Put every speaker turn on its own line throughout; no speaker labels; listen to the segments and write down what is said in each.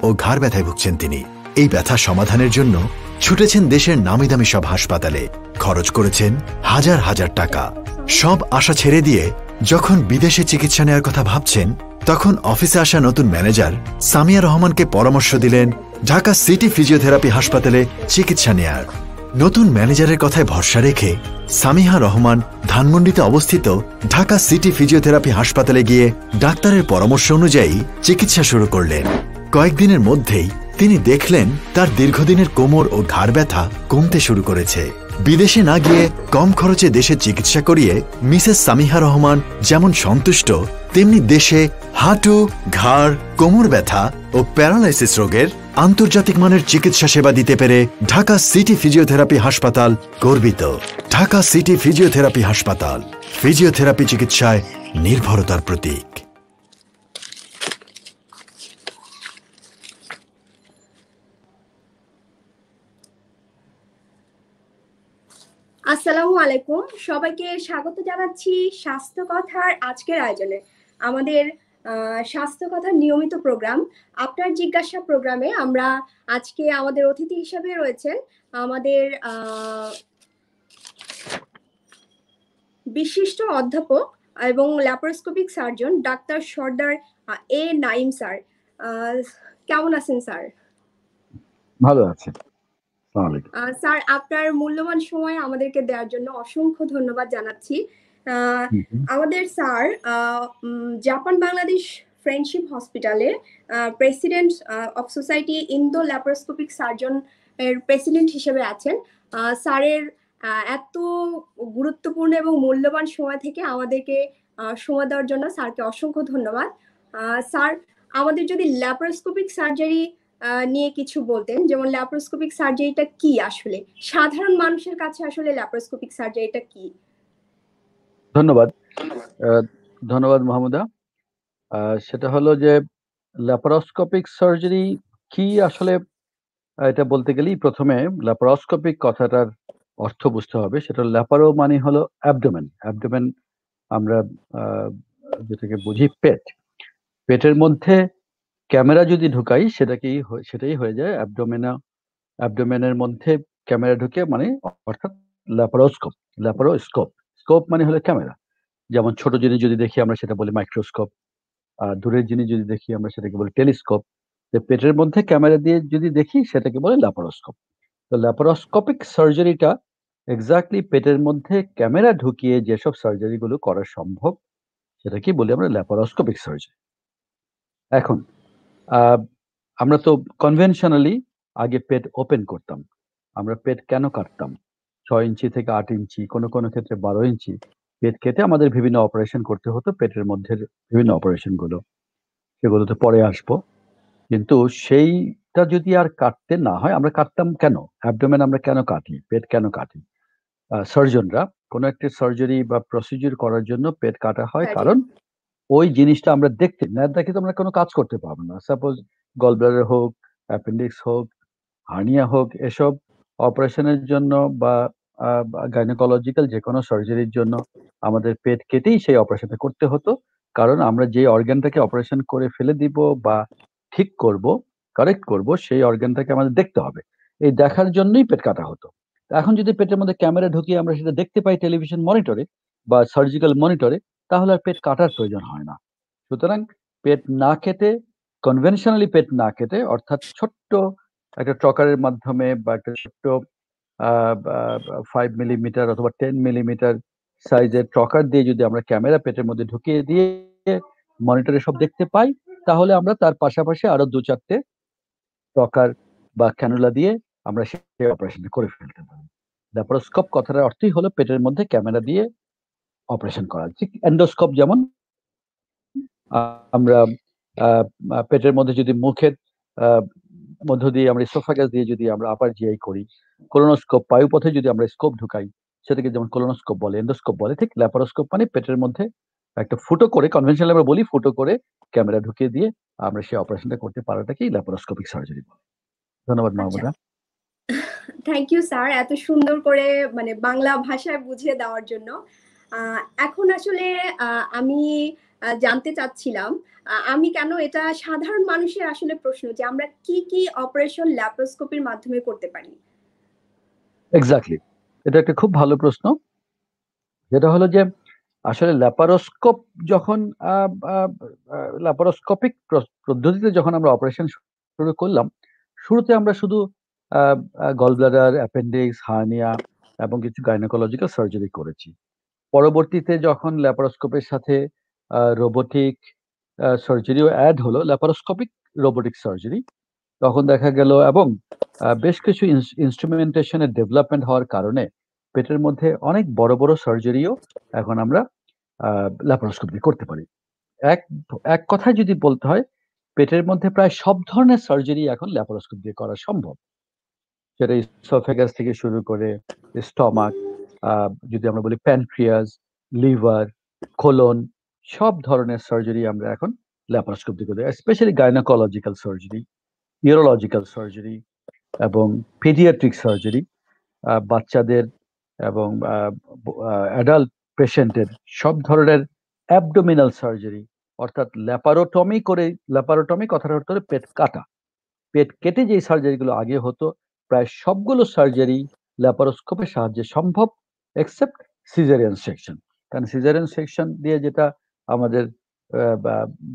ও ঘাড় ব্যথায় ভুগছেন তিনি। এই ব্যথা সমাধানের জন্য ছুটেছেন দেশের নামিদামি সব হাসপাতালে, খরচ করেছেন হাজার হাজার টাকা। সব আশা ছেড়ে দিয়ে যখন বিদেশে চিকিৎসা নেওয়ার কথা ভাবছেন, তখন অফিসে আসা নতুন ম্যানেজার সামিয়া রহমানকে পরামর্শ দিলেন ঢাকা সিটি ফিজিওথেরাপি হাসপাতালে চিকিৎসা নেয়ার। নতুন ম্যানেজারের কথায় ভরসা রেখে সামিহা রহমান ধানমন্ডিতে অবস্থিত ঢাকা সিটি ফিজিওথেরাপি হাসপাতালে গিয়ে ডাক্তারের পরামর্শ অনুযায়ী চিকিৎসা শুরু করলেন। কয়েকদিনের মধ্যেই তিনি দেখলেন তার দীর্ঘদিনের কোমর ও ঘাড় ব্যথা কমতে শুরু করেছে। বিদেশে না গিয়ে কম খরচে দেশে চিকিৎসা করিয়ে মিসেস সামিহা রহমান যেমন সন্তুষ্ট, তেমনি দেশে হাঁটু, ঘাড়, কোমর ব্যথা ও প্যারালাইসিস রোগের আন্তর্জাতিক মানের চিকিৎসা সেবা দিতে পেরে ঢাকা সিটি ফিজিওথেরাপি হাসপাতাল গর্বিত। ঢাকা সিটি ফিজিওথেরাপি হাসপাতাল, ফিজিওথেরাপি চিকিৎসায় নির্ভরতার প্রতীক।
আসসালামু আলাইকুম, সবাইকে স্বাগত জানাচ্ছি স্বাস্থ্য কথার আজকের আয়োজনে। আমাদের স্বাস্থ্য কথার নিয়মিত প্রোগ্রাম আপনার জিজ্ঞাসা প্রোগ্রামে আমরা আজকে আমাদের অতিথি হিসেবে রয়েছেন আমাদের বিশিষ্ট অধ্যাপক এবং ল্যাপারোস্কোপিক সার্জন ডাক্তার সর্দার এ নাইম স্যার। কেমন আছেন স্যার?
ভালো আছি
স্যার, আপনার মূল্যবান সময় আমাদেরকে দেওয়ার জন্য অসংখ্য ধন্যবাদ জানাচ্ছি। আমাদের স্যার জাপান বাংলাদেশ ফ্রেন্ডশিপ হসপিটালে president of society Indo laparoscopic surgeon এর প্রেসিডেন্ট হিসেবে আছেন। স্যারের এত গুরুত্বপূর্ণ এবং মূল্যবান সময় থেকে আমাদেরকে সময় দেওয়ার জন্য স্যারকে অসংখ্য ধন্যবাদ। স্যার, আমাদের যদি ল্যাপারোস্কোপিক সার্জারি নিয়ে কিছু বলতেন, যেমন ল্যাপারোস্কোপিক সার্জারিটা কি, আসলে সাধারণ মানুষের কাছে আসলে ল্যাপারোস্কোপিক সার্জারিটা কি?
ধন্যবাদ মাহমুদা। সেটা হলো যে ল্যাপারোস্কোপিক সার্জারি কি আসলে, এটা বলতে গেলেই প্রথমে ল্যাপারোস্কোপিক কথাটার অর্থ বুঝতে হবে। সেটা ল্যাপারো মানে হলো অ্যাবডোমেন। অ্যাবডোমেন আমরা যেটাকে বুঝি পেটের মধ্যে ক্যামেরা যদি ঢুকাই সেটাই হয়ে যায় অ্যাবডোমেনের মধ্যে ক্যামেরা ঢুকে, মানে অর্থাৎ ল্যাপারোস্কোপ। স্কোপ মানে হলো ক্যামেরা। যেমন ছোট জিনিস যদি দেখি আমরা সেটা বলি মাইক্রোস্কোপ, দূরের জিনিস যদি দেখি আমরা সেটাকে বলি টেলিস্কোপ। পেটের মধ্যে ক্যামেরা দিয়ে যদি দেখি সেটাকে বলে ল্যাপারোস্কোপ। তো ল্যাপারোস্কোপিক সার্জারিটা এক্স্যাক্টলি পেটের মধ্যে ক্যামেরা ঢুকিয়ে যেসব সার্জারি গুলো করা সম্ভব সেটাকে বলি আমরা ল্যাপারোস্কোপিক সার্জারি। এখন আমরা তো কনভেনশনালি আগে পেট ওপেন করতাম। আমরা পেট কেন কাটতাম? 6 ইঞ্চি থেকে 8 ইঞ্চি, কোনো ক্ষেত্রে 12 ইঞ্চি পেট কেটে আমাদের বিভিন্ন অপারেশন করতে হতো। পেটের মধ্যে বিভিন্ন অপারেশন গুলো, সেগুলোতে পরে আসবো। কিন্তু সেইটা যদি আর কাটতে না হয়, আমরা কাটতাম কেন? অ্যাবডোমেন আমরা কেন কাটি, পেট কেন কাটি? সার্জনরা কোনো একটা সার্জারি বা প্রসিডিউর করার জন্য পেট কাটা হয়, কারণ ওই জিনিসটা আমরা দেখতে না দেখে তো আমরা কোনো কাজ করতে পারবো না। সাপোজ গল ব্লাডার হোক, অ্যাপেন্ডিক্স হোক, হার্নিয়া হোক, এসব অপারেশনের জন্য বা গাইনোকোলজিক্যাল যে কোনো সার্জারির জন্য আমাদের পেট কেটেই সেই অপারেশনটা করতে হতো। কারণ আমরা যে অর্গানটাকে অপারেশন করে ফেলে দিব বা ঠিক করব, কারেক্ট করব, সেই অর্গানটাকে আমাদের দেখতে হবে। এই দেখার জন্যই পেট কাটা হতো। এখন যদি পেটের মধ্যে ক্যামেরা ঢুকিয়ে আমরা সেটা দেখতে পাই টেলিভিশন মনিটরে বা সার্জিক্যাল মনিটরে, তাহলে আর পেট কাটার প্রয়োজন হয় না। সুতরাং পেট না কেটে, কনভেনশনালি পেট না কেটে, অর্থাৎ ছোট্ট একটা ট্রকারের মাধ্যমে বা একটা ছোট্ট 5 মিলিমিটার অথবা 10 মিলিমিটার সাইজের ট্রকার দিয়ে যদি আমরা ক্যামেরা পেটের মধ্যে ঢুকিয়ে দিয়ে মনিটরে সব দেখতে পাই, তাহলে আমরা তার পাশাপাশি আরো 2-4টে ট্রকার বা ক্যানুলা দিয়ে আমরা সেই অপারেশনটা করে ফেলতে পারি। ল্যাপারোস্কোপ কথার অর্থই হলো পেটের মধ্যে ক্যামেরা দিয়ে অপারেশন করা। ঠিক এন্ডোস্কোপ যেমন আমরা পেটের মধ্যে যদি মুখের মধ্য দিয়ে আমরা ইসোফাগাস দিয়ে যদি আমরা আপার জিআই করি, কোলোনোস্কোপ বায়ুপথে যদি আমরা স্কোপ ঢুকাই সেটাকে যেমন কোলোনোস্কোপ বলে, এন্ডোস্কোপ বলে, ঠিক ল্যাপারোস্কোপ মানে পেটের মধ্যে একটা ফুটো করে, কনভেনশনালি আমরা বলি ফুটো করে ক্যামেরা ঢুকিয়ে দিয়ে আমরা সেই অপারেশনটা করতে পারাটাকেই ল্যাপারোস্কোপিক সার্জারি বলে। ধন্যবাদ মাহমুদা।
থ্যাংক ইউ স্যার, এত সুন্দর করে বাংলা ভাষায় বুঝিয়ে দেওয়ার জন্য। এখন আসলে আমি জানতে চাচ্ছিলাম, আমি কেন এটা সাধারণ মানুষের আসলে প্রশ্ন যে আমরা কি কি অপারেশন ল্যাপারোস্কোপির মাধ্যমে করতে পারি।
এক্স্যাক্টলি, এটা একটা খুব ভালো প্রশ্ন। যেটা হলো যে আসলে ল্যাপারোস্কোপ যখন ল্যাপারোস্কোপিক পদ্ধতিতে যখন আমরা অপারেশন শুরু করলাম, শুরুতে আমরা শুধু গল ব্লাডার, অ্যাপেন্ডিক্স, হার্নিয়া এবং কিছু গাইনোকোলজিক্যাল সার্জারি করেছি। পরবর্তীতে যখন ল্যাপারোস্কোপের সাথে রোবোটিক সার্জারিও অ্যাড হলো, ল্যাপারোস্কোপিক রোবোটিক সার্জারি, তখন দেখা গেল এবং বেশ কিছু ইনস্ট্রুমেন্টেশনের ডেভেলপমেন্ট হওয়ার কারণে পেটের মধ্যে অনেক বড় বড় সার্জারিও এখন আমরা ল্যাপারোস্কোপি করতে পারি। এক এক কথায় যদি বলতে হয়, পেটের মধ্যে প্রায় সব ধরনের সার্জারি এখন ল্যাপারোস্কোপ দিয়ে করা সম্ভব। সেটা ইসোফেগাস থেকে শুরু করে স্টমাক, যদি আমরা বলি প্যানক্রিয়াস, লিভার, কোলন, সব ধরনের সার্জারি আমরা এখন ল্যাপারোস্কোপ দিয়ে করি। Specially gynaecological surgery, urological surgery এবং পেডিয়াট্রিক সার্জারি, বাচ্চাদের এবং অ্যাডাল্ট পেশেন্টের সব ধরনের অ্যাবডোমিনাল সার্জারি, অর্থাৎ ল্যাপারোটমি করে, ল্যাপারোটমি কথাটা অর্থ হলো পেট কাটা, পেট কেটে যে সার্জারিগুলো আগে হতো, প্রায় সবগুলো সার্জারি ল্যাপারোস্কোপের সাহায্যে সম্ভব, এক্সেপ্ট সিজারিয়ান সেকশন। কারণ সিজারিয়ান সেকশন দিয়ে যেটা আমাদের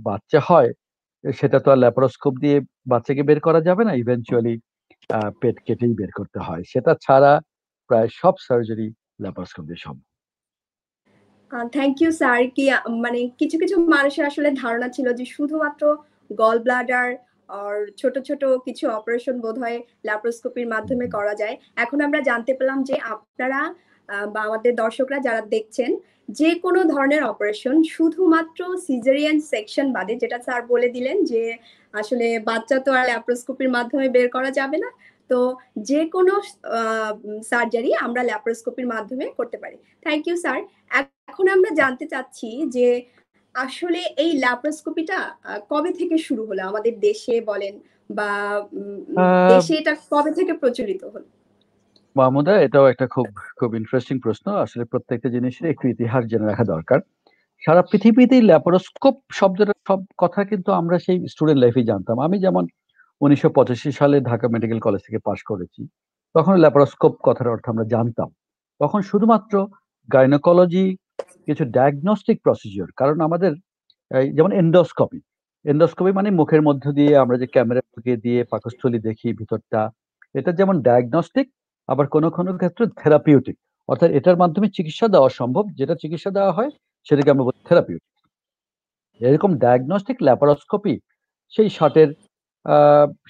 বাচ্চা হয়, সেটা তো আর ল্যাপারোস্কোপ দিয়ে বাচ্চাকে বের করা যাবে না, ইভেনচুয়ালি পেট কেটেই বের করতে হয়। সেটা ছাড়া প্রায় সব সার্জারি ল্যাপারোস্কোপ দিয়ে সম্ভব।
Thank you sir. কি মানে কিছু কিছু মানুষের আসলে ধারণা ছিল যে শুধুমাত্র গল ব্লাডার আর ছোট ছোট কিছু অপারেশন বোধহয় ল্যাপারোস্কোপির মাধ্যমে করা যায়। এখন আমরা জানতে পেলাম যে আপনারা বা আমাদের দর্শকরা যারা দেখছেন, যে কোনো ধরনের অপারেশন শুধুমাত্র সিজারিয়ান সেকশন বাদে, যেটা স্যার বলে দিলেন যে আসলে বাচ্চা তো আর ল্যাপারোস্কোপির মাধ্যমে বের করা যাবে না, তো যে কোনো সার্জারি আমরা ল্যাপারোস্কোপির মাধ্যমে করতে পারি। Thank you sir. এখন আমরা জানতে চাচ্ছি যে আসলে এই ল্যাপারোস্কোপিটা কবে থেকে শুরু হলো আমাদের দেশে বলেন, বা দেশে এটা কবে থেকে প্রচলিত হলো?
মাহমুদা, এটাও একটা খুব খুব ইন্টারেস্টিং প্রশ্ন। আসলে প্রত্যেকটা জিনিসের একটু ইতিহাস জেনে রাখা দরকার। সারা পৃথিবীতে ল্যাপারোস্কোপ শব্দটা, সব কথা কিন্তু আমরা সেই স্টুডেন্ট লাইফেই জানতাম। আমি যেমন 1985 সালে ঢাকা মেডিকেল কলেজ থেকে পাশ করেছি, তখন ল্যাপারোস্কোপ কথার অর্থ আমরা জানতাম। তখন শুধুমাত্র গাইনোকোলজি, কিছু ডায়াগনস্টিক প্রসিজিওর, কারণ আমাদের যেমন এন্ডোস্কোপি, এন্ডোস্কোপি মানে মুখের মধ্য দিয়ে আমরা যে ক্যামেরা ঢুকিয়ে দিয়ে পাকস্থলী দেখি ভিতরটা, এটা যেমন ডায়াগনস্টিক, আবার কোনো কোনো ক্ষেত্রে থেরাপিউটিক, অর্থাৎ এটার মাধ্যমে চিকিৎসা দেওয়া সম্ভব, যেটা চিকিৎসা দেওয়া হয় সেটাকে আমরা বলি থেরাপিউটিক। এরকম ডায়াগনস্টিক ল্যাপারোস্কোপি সেই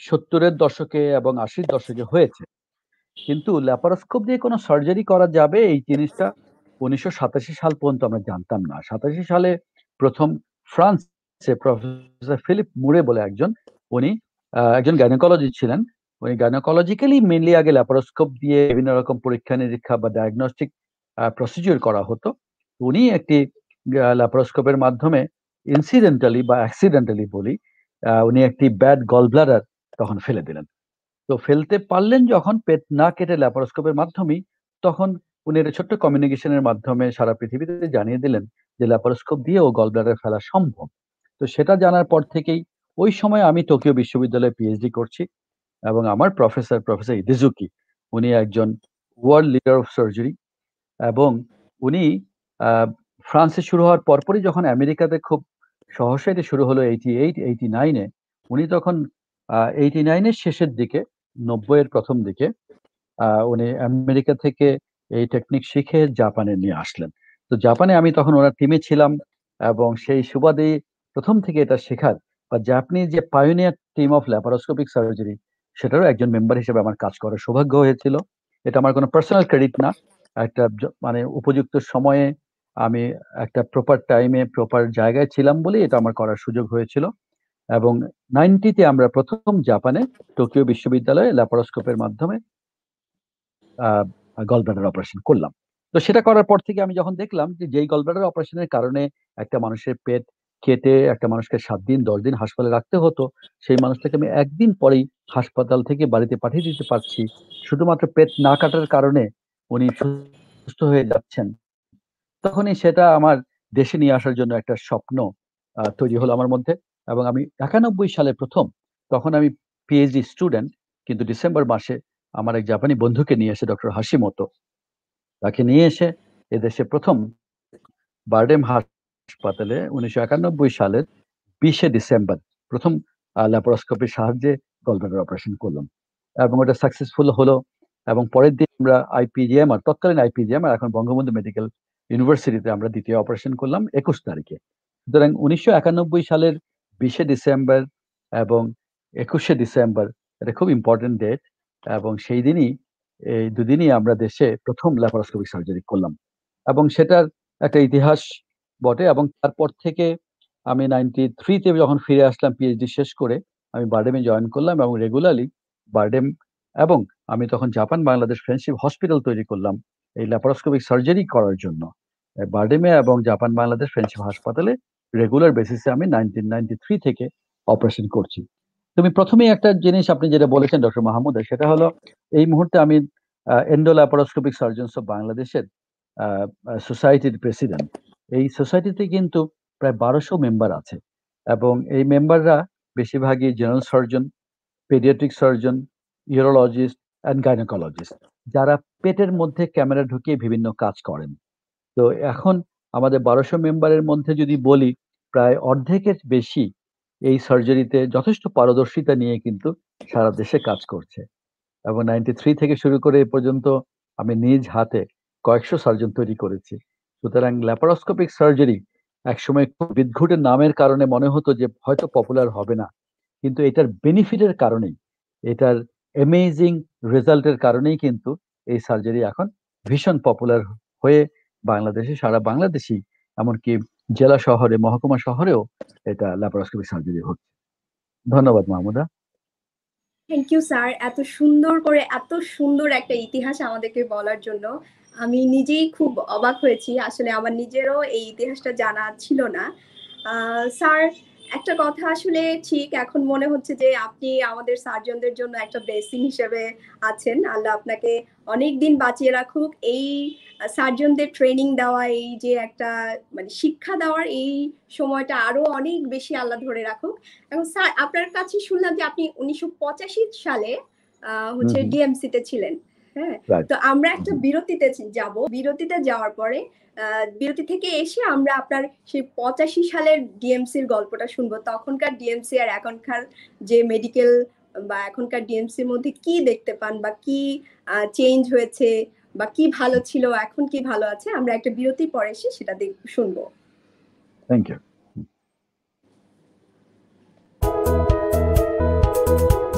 70-এর দশকে এবং 80-র দশকে হয়েছে। কিন্তু ল্যাপারোস্কোপ দিয়ে কোনো সার্জারি করা যাবে এই জিনিসটা 1987 সাল পর্যন্ত আমরা জানতাম না। 87 সালে প্রথম ফ্রান্সে প্রফেসর ফিলিপ মুরে বলে উনি একজন গাইনোকোলজিস্ট ছিলেন। উনি গাইনোকোলজিক্যালি মেইনলি আগে ল্যাপারোস্কোপ দিয়ে বিভিন্ন রকম পরীক্ষা নিরীক্ষা বা ডায়াগনস্টিক প্রসিডিওর করা হতো। উনি একটি ল্যাপারোস্কোপের মাধ্যমে ইনসিডেন্টালি বা অ্যাক্সিডেন্টালি বলি, উনি একটি ব্যাড গল ব্লাডার তখন ফেলে দিলেন। তো ফেলতে পারলেন যখন, পেট না কেটে ল্যাপারোস্কোপের মাধ্যমেই, তখন উনি একটা ছোট্ট কমিউনিকেশনের মাধ্যমে সারা পৃথিবীতে জানিয়ে দিলেন যে ল্যাপারোস্কোপ দিয়েও গল ব্লাডার ফেলা সম্ভব। তো সেটা জানার পর থেকেই, ওই সময় আমি টোকিও বিশ্ববিদ্যালয়ে পিএইচডি করছি এবং আমার প্রফেসর ইদিজুকি, উনি একজন ওয়ার্ল্ড লিডার অফ সার্জারি, এবং উনি ফ্রান্সে শুরু হওয়ার পরপরই যখন আমেরিকাতে খুব সহসা এটা শুরু হলো 89-89-এ, উনি তখন 89-এর শেষের দিকে, 90-এর প্রথম দিকে উনি আমেরিকা থেকে এই টেকনিক শিখে জাপানে নিয়ে আসলেন। তো জাপানে আমি তখন ওনার টিমে ছিলাম, এবং সেই সুবাদে প্রথম থেকে এটা শেখার বা জাপানিজ যে pioneer team of laparoscopic surgery, সেটারও একজন মেম্বার হিসেবে আমার কাজ করার সৌভাগ্য হয়েছিল। এটা আমার কোনো পার্সোনাল ক্রেডিট না, একটা মানে উপযুক্ত সময়ে আমি একটা প্রপার টাইমে প্রপার জায়গায় ছিলাম বলে এটা আমার করার সুযোগ হয়েছিল। এবং 90-তে আমরা প্রথম জাপানে টোকিও বিশ্ববিদ্যালয়ে ল্যাপারোস্কোপের মাধ্যমে গল ব্লাডার অপারেশন করলাম। তো সেটা করার পর থেকে আমি যখন দেখলাম যে যেই গল ব্লাডার অপারেশনের কারণে একটা মানুষের পেট কেটে একটা মানুষকে 7 দিন 10 দিন হাসপাতালে রাখতে হতো, সেই মানুষটাকে আমি একদিন পরেই হাসপাতাল থেকে বাড়িতে পাঠিয়ে দিতে পারছি, শুধুমাত্র পেট না কাটার কারণে উনি সুস্থ হয়ে যাচ্ছেন। তখনই সেটা আমার দেশে নিয়ে আসার জন্য একটা স্বপ্ন তৈরি হলো আমার মধ্যে। এবং আমি 91 সালে প্রথম, তখন আমি পিএইচডি স্টুডেন্ট, কিন্তু ডিসেম্বর মাসে আমার এক জাপানি বন্ধুকে নিয়ে এসে, ডক্টর হাশিমোতো, তাকে নিয়ে এসে এদেশে প্রথম বারডেম হাসপাতালে 1991 সালের 20শে ডিসেম্বর প্রথম ল্যাপারোস্কোপির সাহায্যে গলব্লাডার অপারেশন করলাম, এবং ওটা সাকসেসফুল হলো। এবং পরের দিন আমরা আইপিজিএমআর, তৎকালীন আইপিজিএমআর, এখন বঙ্গবন্ধু মেডিকেল ইউনিভার্সিটিতে আমরা দ্বিতীয় অপারেশন করলাম 21 তারিখে। সুতরাং 1991 সালের 20শে ডিসেম্বর এবং 21শে ডিসেম্বর এটা খুব ইম্পর্টেন্ট ডেট, এবং সেই দিনই, এই দুদিনই আমরা দেশে প্রথম ল্যাপারোস্কোপিক সার্জারি করলাম, এবং সেটার একটা ইতিহাস বটে। এবং তারপর থেকে আমি 93-তে যখন ফিরে আসলাম পিএইচডি শেষ করে, আমি বারডেমে জয়েন করলাম, এবং রেগুলারলি বারডেম, এবং আমি তখন জাপান বাংলাদেশ ফ্রেন্ডশিপ হসপিটাল তৈরি করলাম এই ল্যাপারোস্কোপিক সার্জারি করার জন্য। বারডেমে এবং জাপান বাংলাদেশ ফ্রেন্ডশিপ হাসপাতালে রেগুলার বেসিসে আমি 1993 থেকে অপারেশন করছি। তুমি প্রথমেই একটা জিনিস আপনি যেটা বলেছেন ডক্টর মাহমুদ, সেটা হলো এই মুহূর্তে আমি এন্ডো ল্যাপারোস্কোপিক সার্জনস অফ বাংলাদেশের সোসাইটির প্রেসিডেন্ট। এই সোসাইটিতে কিন্তু প্রায় 1200 মেম্বার আছে, এবং এই মেম্বাররা বেশিরভাগই general surgeon, paediatric surgeon, urologist and gynaecologist, যারা পেটের মধ্যে ক্যামেরা ঢুকিয়ে বিভিন্ন কাজ করেন। তো এখন আমাদের 1200 মেম্বারের মধ্যে যদি বলি, প্রায় অর্ধেকের বেশি এই সার্জারিতে যথেষ্ট পারদর্শিতা নিয়ে কিন্তু সারা দেশে কাজ করছে। এবং 93 থেকে শুরু করে এ পর্যন্ত আমি নিজ হাতে কয়েকশো সার্জন তৈরি করেছি। সুতরাং ল্যাপারোস্কোপিক সার্জারি একসময় বিদঘুটের নামের কারণে মনে হতো যে হয়তো পপুলার হবে না, কিন্তু এটার বেনিফিটের কারণেই, এটার অ্যামেজিং রেজাল্টের কারণেই কিন্তু এই সার্জারি এখন ভীষণ পপুলার হয়ে বাংলাদেশে, সারা বাংলাদেশি, এমনকি জেলা শহরে, মহকুমা শহরেও এটা ল্যাপারোস্কোপিক সার্জারি হচ্ছে। ধন্যবাদ মাহমুদা।
থ্যাংক ইউ স্যার, এত সুন্দর করে, এত সুন্দর একটা ইতিহাস আমাদেরকে বলার জন্য। আমি নিজেই খুব অবাক হয়েছি, আসলে আমার নিজেরও এই ইতিহাসটা জানা ছিল না। স্যার, একটা কথা আসলে ঠিক এখন মনে হচ্ছে যে আপনি আমাদের সার্জনদের জন্য একটা ব্লেসিং হিসেবে আছেন। আল্লাহ আপনাকে অনেক দিন বাঁচিয়ে রাখুক। এই সার্জনদের ট্রেনিং দেওয়া, এই যে একটা মানে শিক্ষা দেওয়ার এই সময়টা আরো অনেক বেশি আল্লাহ ধরে রাখুক। এবং স্যার, আপনার কাছে শুনলাম যে আপনি 1985 সালে হচ্ছে ডিএমসি তে ছিলেন। হ্যাঁ, তো আমরা একটা বিরতিতে যাব, বিরতিতে যাওয়ার পরে বিরতি থেকে এসে আমরা আপনার সেই 85 সালের ডিএমসির গল্পটা শুনবো। তখনকার ডিএমসি আর এখনকার যে মেডিকেল বা এখনকার ডিএমসির মধ্যে কি দেখতে পান, বা কি চেঞ্জ হয়েছে, বা কি ভালো ছিল, এখন কি ভালো আছে, আমরা একটা বিরতি পরে এসে সেটা শুনবো।
Thank you.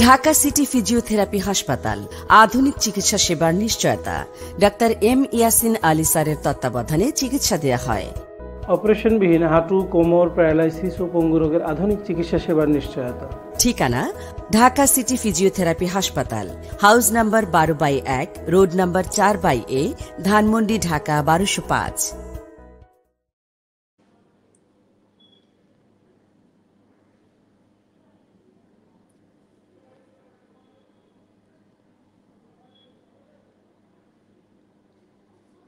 Dhaka city physiotherapy হাসপাতাল, আধুনিক চিকিৎসা সেবার নিশ্চয়তা। ডাক্তার এম ইয়াসিন আলী স্যারের তত্ত্বাবধানে চিকিৎসা দেওয়া হয়।
অপারেশনবিহীন হাঁটু, কোমর, প্যারালাইসিস ও পঙ্গু রোগের আধুনিক চিকিৎসা সেবার নিশ্চয়তা।
ঠিকানা ঢাকা সিটি ফিজিওথেরাপি হাসপাতাল, house number 12/1, road number 4/A, Dhanmondi, Dhaka 1205।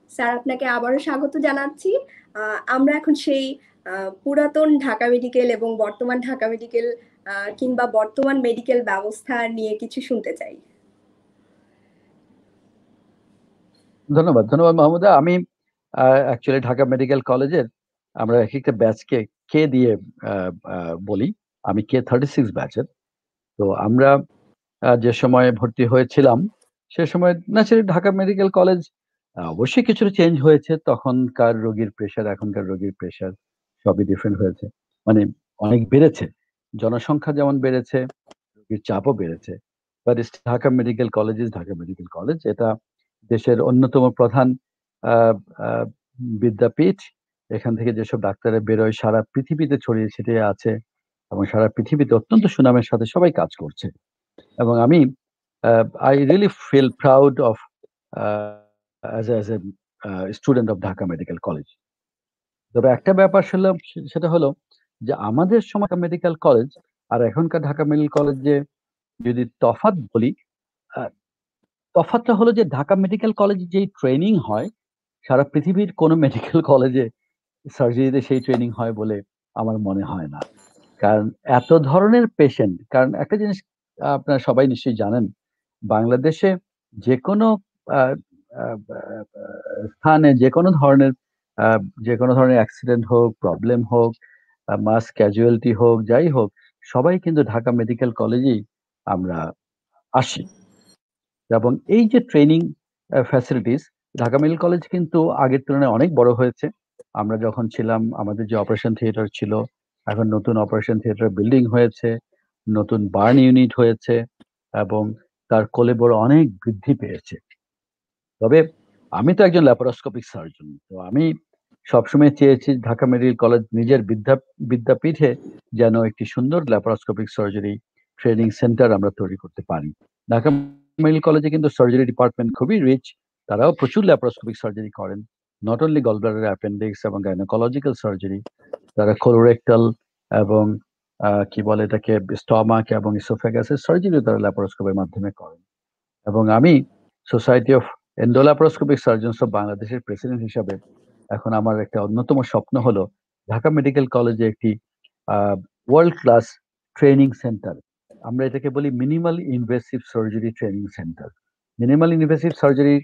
Sir, আপনাকে আবারও স্বাগত জানাচ্ছি। আমরা এখন সেই পুরাতন ঢাকা মেডিকেল এবং বর্তমান ঢাকা মেডিকেল কিংবা বর্তমান মেডিকেল ব্যবস্থা নিয়ে কিছু শুনতে চাই।
ধন্যবাদ মাহমুদা। আমি অ্যাকচুয়ালি ঢাকা মেডিকেল কলেজের আমরা এক একটা ব্যাচকে কে দিয়ে বলি। আমি K36 ব্যাচের। তো আমরা যে সময় ভর্তি হয়েছিলাম সে সময় ন্যাচারালি ঢাকা মেডিকেল কলেজ অবশ্যই কিছুটা চেঞ্জ হয়েছে। তখনকার রোগীর প্রেশার, এখনকার রোগীর প্রেশার সবই ডিফারেন্ট হয়েছে, মানে অনেক বেড়েছে। জনসংখ্যা যেমন বেড়েছে, রোগীর চাপও বেড়েছে। But Dhaka medical college is Dhaka medical college. এটা দেশের অন্যতম প্রধান বিদ্যাপীঠ। এখান থেকে যেসব ডাক্তাররা বেরোয় সারা পৃথিবীতে ছড়িয়ে ছিটিয়ে আছে, এবং সারা পৃথিবীতে অত্যন্ত সুনামের সাথে সবাই কাজ করছে। এবং আমি I really feel proud of as a student of Dhaka medical college. তবে একটা ব্যাপার সেটা হলো যে আমাদের সময় মেডিকেল কলেজ আর এখনকার ঢাকা মেডিকেল কলেজে যদি তফাৎ বলি, তফাৎটা হলো যে ঢাকা মেডিকেল কলেজে যেই ট্রেনিং হয় সারা পৃথিবীর কোনো মেডিকেল কলেজে সার্জারিতে সেই ট্রেনিং হয় বলে আমার মনে হয় না। কারণ এত ধরনের পেশেন্ট, কারণ একটা জিনিস আপনারা সবাই নিশ্চয়ই জানেন, বাংলাদেশে যেকোনো আ আ আ স্থানে আ যেকোনো ধরনের অ্যাক্সিডেন্ট হোক, প্রবলেম হোক, মাস ক্যাজুয়ালিটি হোক, যাই হোক, সবাই কিন্তু ঢাকা মেডিকেল কলেজেই আমরা আসি। এবং এই যে training facilities, Dhaka medical college কিন্তু আগের তুলনায় অনেক বড় হয়েছে। আমরা যখন ছিলাম আমাদের যে অপারেশন থিয়েটার ছিল, এখন নতুন অপারেশন থিয়েটার বিল্ডিং হয়েছে, নতুন বার্ন ইউনিট হয়েছে এবং তার কলেবর অনেক বৃদ্ধি পেয়েছে। তবে আমি তো একজন ল্যাপারোস্কোপিক সার্জন। তো আমি সবসময় চেয়েছি ঢাকা মেডিকেল কলেজ নিজের বিদ্যাপীঠে যেন একটি সুন্দর ল্যাপারোস্কোপিক সার্জারি ট্রেনিং সেন্টার আমরা তৈরি করতে পারি। ঢাকা মেডিকেল কলেজে কিন্তু সার্জারি ডিপার্টমেন্ট খুবই রিচ। তারাও প্রচুর ল্যাপারোস্কোপিক সার্জারি করেন। নট অনলি গলব্লাডার, অ্যাপেন্ডিক্স এবং গাইনোকোলজিক্যাল সার্জারি। তারা কোলোরেক্টাল এবং কি বলে এটাকে, স্টমাক এবং ইসোফেগাসের সার্জারিও তারা ল্যাপারোস্কোপের মাধ্যমে করেন। এবং আমি সোসাইটি অফ এন্ডোল্যাপারোস্কোপিক সার্জনস অফ বাংলাদেশের প্রেসিডেন্ট হিসাবে এখন আমার একটা অন্যতম স্বপ্ন হলো ঢাকা মেডিকেল কলেজে একটি ওয়ার্ল্ড ক্লাস ট্রেনিং সেন্টার, আমরা এটাকে বলি minimal invasive surgery training centre. Minimal invasive surgery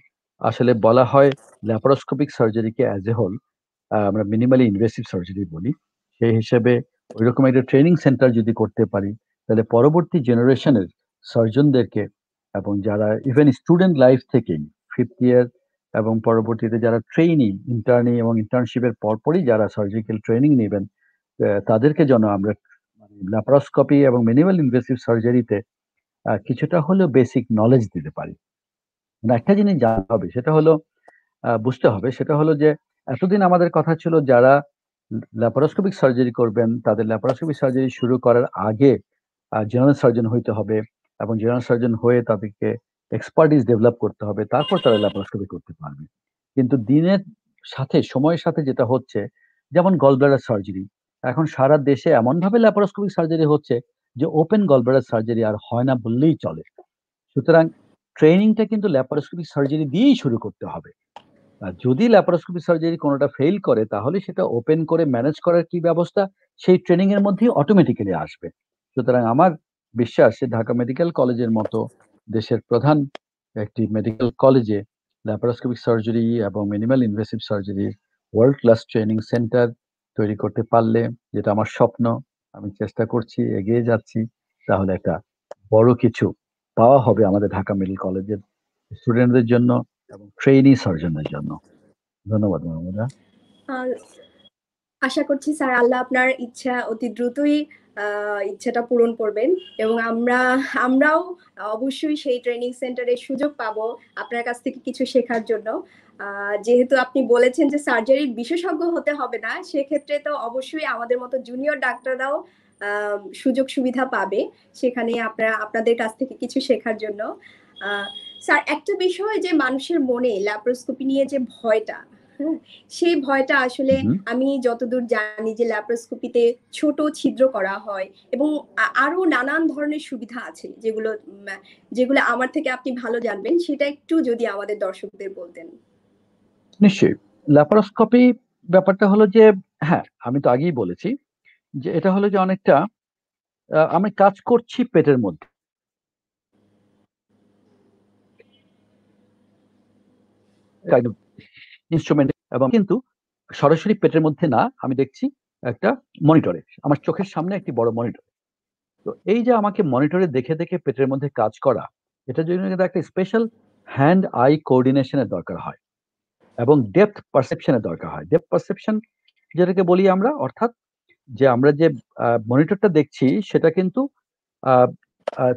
আসলে বলা হয় ল্যাপারোস্কোপিক সার্জারিকে অ্যাজ এ হোল, আমরা মিনিমালি ইনভেসিভ সার্জারি বলি। সেই হিসেবে ওইরকম একটা ট্রেনিং সেন্টার যদি করতে পারি, তাহলে পরবর্তী জেনারেশনের সার্জনদেরকে এবং যারা ইভেন স্টুডেন্ট লাইফ থেকেই ফিফথ ইয়ার এবং পরবর্তীতে যারা ট্রেইনি, ইন্টার্নি এবং ইন্টার্নশিপের পরপরই যারা সার্জিক্যাল ট্রেনিং নেবেন, তাদেরকে যেন আমরা ল্যাপারোস্কোপি এবং মিনিমাল ইনভেসিভ সার্জারিতে কিছুটা হলেও বেসিক নলেজ দিতে পারি। মানে একটা জিনিস জানতে হবে, সেটা হলো বুঝতে হবে, সেটা হলো যে এতদিন আমাদের কথা ছিল যারা ল্যাপারোস্কোপিক সার্জারি করবেন তাদের ল্যাপারোস্কোপিক সার্জারি শুরু করার আগে জেনারেল সার্জন হইতে হবে এবং জেনারেল সার্জন হয়ে তাদেরকে এক্সপার্টিস ডেভেলপ করতে হবে, তারপর তারা ল্যাপারোস্কোপি করতে পারবে। কিন্তু দিনের সাথে, সময়ের সাথে যেটা হচ্ছে, যেমন গলব্লাডার সার্জারি, এখন সারা দেশে এমনভাবে ল্যাপারোস্কোপিক সার্জারি হচ্ছে যে ওপেন গলব্লাডার সার্জারি আর হয় না বললেই চলে। সুতরাং ট্রেনিংটা কিন্তু ল্যাপারোস্কোপিক সার্জারি দিয়েই শুরু করতে হবে। আর যদি ল্যাপারোস্কোপি সার্জারি কোনোটা ফেইল করে, তাহলে সেটা ওপেন করে ম্যানেজ করার কি ব্যবস্থা, সেই ট্রেনিং এর মধ্যেই অটোমেটিক্যালি আসবে। সুতরাং আমার বিশ্বাস যে ঢাকা মেডিকেল কলেজের মতো দেশের প্রধান একটি মেডিকেল কলেজে ল্যাপারোস্কোপিক সার্জারি এবং minimal invasive surgery world class training centre তৈরি করতে পারলে, যেটা আমার স্বপ্ন, আমি চেষ্টা করছি, এগিয়ে যাচ্ছি, তাহলে একটা বড় কিছু পাওয়া হবে আমাদের ঢাকা মেডিকেল কলেজের স্টুডেন্টদের জন্য এবং ট্রেইনি সার্জনদের জন্য। ধন্যবাদ মাহমুদা।
আশা করছি স্যার আল্লাহ আপনার ইচ্ছা অতি দ্রুতই ইচ্ছাটা পূরণ করবেন এবং আমরাও অবশ্যই সেই ট্রেনিং সেন্টারে সুযোগ পাবো আপনার কাছ থেকে কিছু শেখার জন্য। যেহেতু আপনি বলেছেন যে সার্জারির বিশেষজ্ঞ হতে হবে না, সেক্ষেত্রে তো অবশ্যই আমাদের মতো জুনিয়র ডাক্তাররাও সুযোগ সুবিধা পাবে সেখানে আপনাদের কাছ থেকে কিছু শেখার জন্য। স্যার, একটা বিষয় যে মানুষের মনে ল্যাপারোস্কোপি নিয়ে যে ভয়টা, সেই ভয়টা আসলে আমি যতদূর জানি যে ল্যাপারোস্কোপিতে ছোট ছিদ্র করা হয় এবং আরো নানান ধরনের সুবিধা আছে যেগুলো আমার থেকে আপনি ভালো জানবেন, সেটা একটু যদি আমাদের দর্শকদের বলতেন।
নিশ্চয়ই। ল্যাপারোস্কোপি ব্যাপারটা হলো যে, হ্যাঁ, আমি তো আগেই বলেছি যে এটা হলো যে অনেকটা আমি কাজ করছি পেটের মধ্যে, ইনস্ট্রুমেন্ট, এবং কিন্তু সরাসরি পেটের মধ্যে না, আমি দেখছি একটা মনিটরে, আমার চোখের সামনে একটি বড় মনিটর। তো এই যে আমাকে মনিটরে দেখে দেখে পেটের মধ্যে কাজ করা, এটার জন্য কিন্তু একটা স্পেশাল হ্যান্ড আই কোঅর্ডিনেশনের দরকার হয় এবং ডেপথ পারসেপশনের দরকার হয়। ডেপথ পারসেপশন যেটাকে বলি আমরা, অর্থাৎ যে আমরা যে মনিটরটা দেখছি সেটা কিন্তু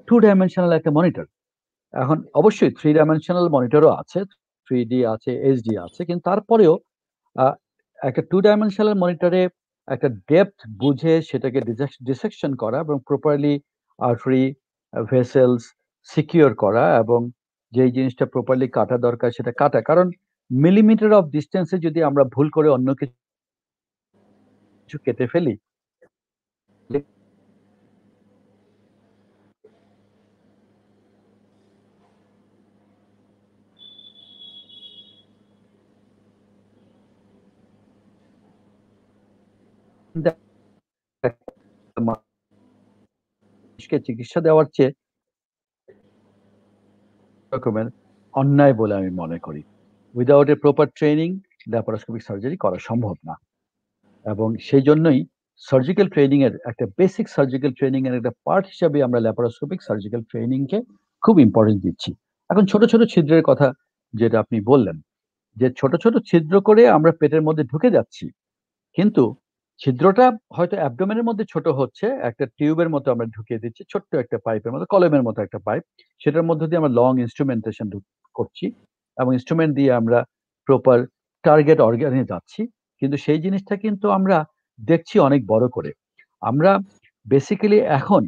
টু ডাইমেনশনাল একটা মনিটর। এখন অবশ্যই থ্রি ডাইমেনশনাল মনিটরও আছে, 3D আছে, HD আছে, কিন্তু তারপরেও একটা টু ডাইমেনশনাল মনিটরে একটা ডেপথ বুঝে সেটাকে ডিসেকশন করা এবং প্রপারলি আর্টারি, ভেসেলস সিকিউর করা এবং যেই জিনিসটা প্রপারলি কাটা দরকার সেটা কাটা। কারণ মিলিমিটার অফ ডিস্টেন্সে যদি আমরা ভুল করে অন্য কিছু কেটে ফেলি, মানুষকে চিকিৎসা দেওয়ার চেয়ে রকমের অন্যায় বলে আমি মনে করি। Without a proper training laparoscopic surgery করা সম্ভব না, এবং সেই জন্যই সার্জিক্যাল ট্রেনিং এর একটা বেসিক সার্জিক্যাল ট্রেনিং এর একটা পার্ট হিসাবে আমরা ল্যাপারোস্কোপিক সার্জিক্যাল ট্রেনিং কে খুব ইম্পর্টেন্স দিচ্ছি। এখন ছোট ছোট ছিদ্রের কথা যেটা আপনি বললেন, যে ছোট ছোট ছিদ্র করে আমরা পেটের মধ্যে ঢুকে যাচ্ছি, কিন্তু ছিদ্রটা হয়তো অ্যাবডোমেনের মধ্যে ছোট হচ্ছে, একটা টিউবের মতো আমরা ঢুকিয়ে দিচ্ছি, ছোট্ট একটা পাইপের মতো, কলমের মতো একটা পাইপ, সেটার মধ্যে দিয়ে আমরা লং ইনস্ট্রুমেন্টেশন করছি এবং ইনস্ট্রুমেন্ট দিয়ে আমরা প্রপার টার্গেট অর্গানে যাচ্ছি, কিন্তু সেই জিনিসটা কিন্তু আমরা দেখছি অনেক বড় করে। আমরা বেসিক্যালি এখন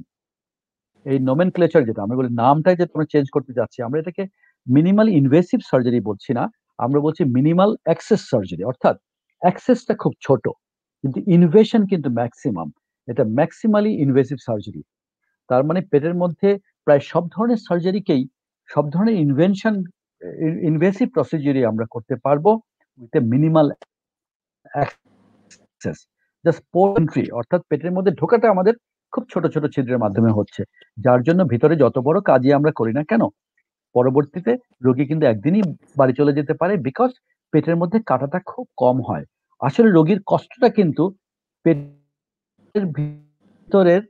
এই নোমেনক্লেচার যেটা আমরা বলি, নামটাই যে আমরা চেঞ্জ করতে যাচ্ছি, আমরা এটাকে মিনিমাল ইনভেসিভ সার্জারি বলছি না, আমরা বলছি মিনিমাল অ্যাক্সেস সার্জারি, অর্থাৎ অ্যাক্সেসটা খুব ছোট কিন্তু ইনভেশন কিন্তু ম্যাক্সিমাম। এটা ম্যাক্সিমালি ইনভেসিভ সার্জারি, তার মানে পেটের মধ্যে প্রায় সব ধরনের সার্জারিকেই, সব ধরনের ইনভেসিভ প্রসিডিউরই আমরা করতে পারবো with a minimal access. Just poor entry, অর্থাৎ পেটের মধ্যে ঢোকাটা আমাদের খুব ছোট ছোট ছিদ্রের মাধ্যমে হচ্ছে, যার জন্য ভিতরে যত বড় কাজই আমরা করি না কেন, পরবর্তীতে রোগী কিন্তু একদিনই বাড়ি চলে যেতে পারে, বিকজ পেটের মধ্যে কাটাটা খুব কম হয়। আসলে রোগীর কষ্টটা কিন্তু পেটের ভিতরের